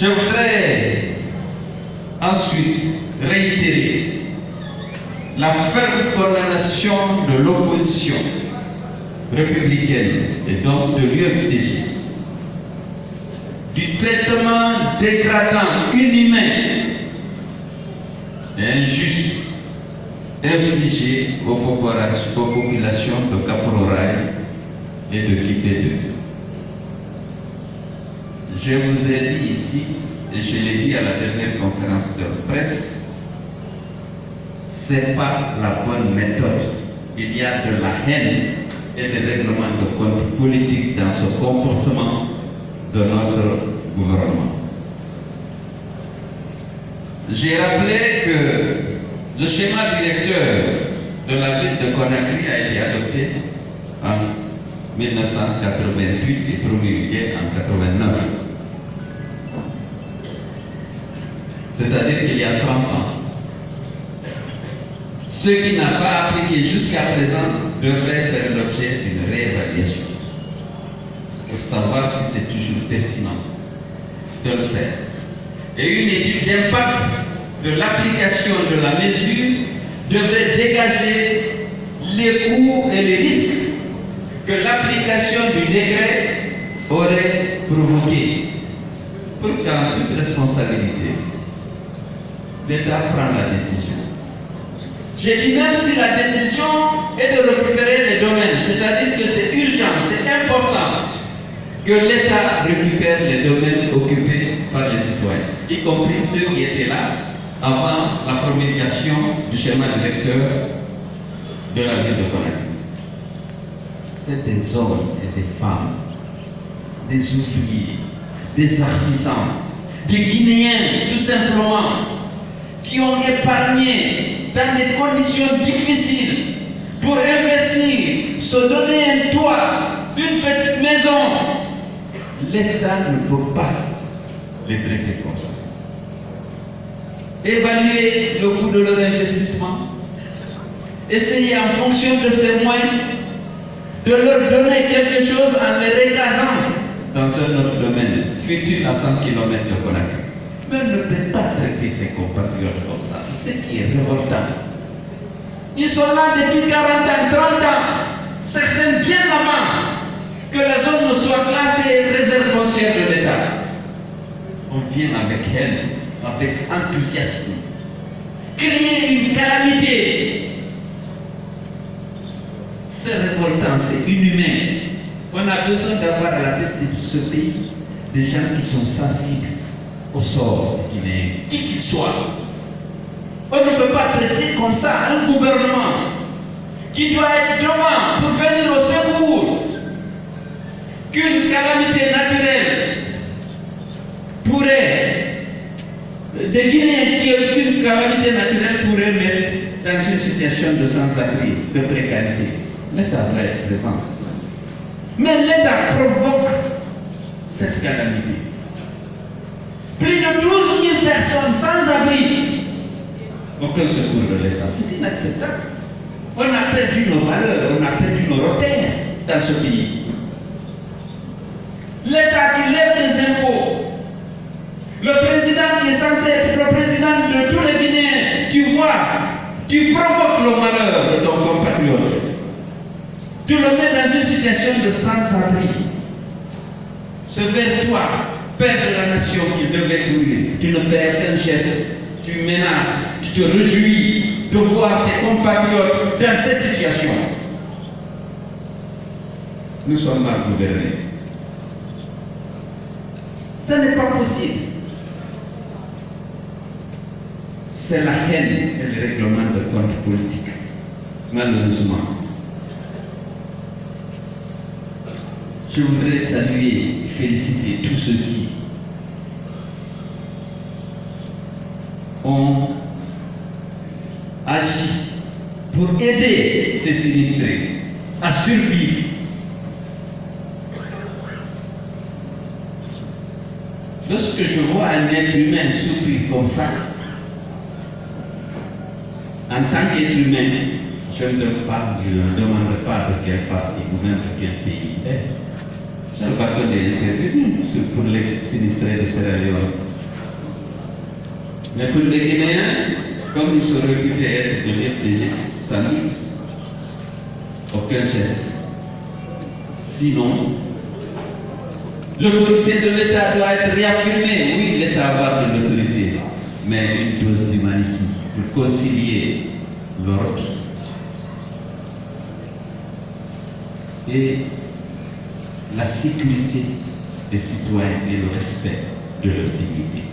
Je voudrais ensuite réitérer la ferme condamnation de l'opposition républicaine et donc de l'UFDG du traitement dégradant, inhumain et injuste infligé aux populations de Kapuroraï et de Kipé 2. Je vous ai dit ici, et je l'ai dit à la dernière conférence de presse, ce n'est pas la bonne méthode. Il y a de la haine et des règlements de compte politique dans ce comportement de notre gouvernement. J'ai rappelé que le schéma directeur de la ville de Conakry a été adopté en 1988 et promulgué en 1989. C'est-à-dire qu'il y a 30 ans. Ce qui n'a pas appliqué jusqu'à présent devrait faire l'objet d'une réévaluation pour savoir si c'est toujours pertinent de le faire. Et une étude d'impact de l'application de la mesure devrait dégager les coûts et les risques que l'application du décret aurait provoqué. Pour qu'en toute responsabilité, l'État prend la décision. J'ai dit même si la décision est de récupérer les domaines, c'est-à-dire que c'est urgent, c'est important que l'État récupère les domaines occupés par les citoyens, y compris ceux qui étaient là avant la promulgation du schéma directeur de la ville de Conakry. C'est des hommes et des femmes, des ouvriers, des artisans, des Guinéens tout simplement, qui ont épargné dans des conditions difficiles pour investir, se donner un toit, une petite maison. L'État ne peut pas les traiter comme ça. Évaluer le coût de leur investissement, essayer en fonction de ces moyens de leur donner quelque chose en les recasant dans un autre domaine, fut-il à 100 km de Conakry. Mais on ne peut pas traiter ses compatriotes comme ça. C'est ce qui est révoltant. Ils sont là depuis 40 ans, 30 ans, certains bien avant que la zone ne soit classée réserve foncière de l'État. On vient avec haine, avec enthousiasme, créer une calamité. C'est révoltant, c'est inhumain. On a besoin d'avoir à la tête de ce pays des gens qui sont sensibles au sort guinéen, qui qu'il soit. On ne peut pas traiter comme ça un gouvernement qui doit être devant pour venir au secours qu'une calamité naturelle pourrait, des Guinéens qu'une calamité naturelle pourrait mettre dans une situation de sans-abri, de précarité. L'État doit être présent. Mais l'État provoque cette calamité. Plus de 12 000 personnes sans abri. Aucun secours de l'État. C'est inacceptable. On a perdu nos valeurs, on a perdu nos repères dans ce pays. L'État qui lève les impôts. Le président qui est censé être le président de tous les Guinéens, tu vois, tu provoques le malheur de ton compatriote. Tu le mets dans une situation de sans-abri. C'est vers toi, père de la nation, qu'il devait courir. Tu ne fais aucun geste, tu menaces, tu te réjouis de voir tes compatriotes dans cette situation. Nous sommes mal gouvernés. Ce n'est pas possible. C'est la haine et le règlement de compte politique, malheureusement. Je voudrais saluer et féliciter tous ceux qui ont agi pour aider ces sinistrés à survivre. Lorsque je vois un être humain souffrir comme ça, en tant qu'être humain, je ne demande pas de quel parti ou même de quel pays il est. Je ne vais pas intervenir pour les sinistrés de Sierra Leone. Mais pour les Guinéens, comme ils sont réputés être de l'FDG, ça n'existe aucun geste. Sinon, l'autorité de l'État doit être réaffirmée. Oui, l'État va avoir de l'autorité, mais une dose d'humanisme pour concilier l'ordre et la sécurité des citoyens et le respect de leur dignité.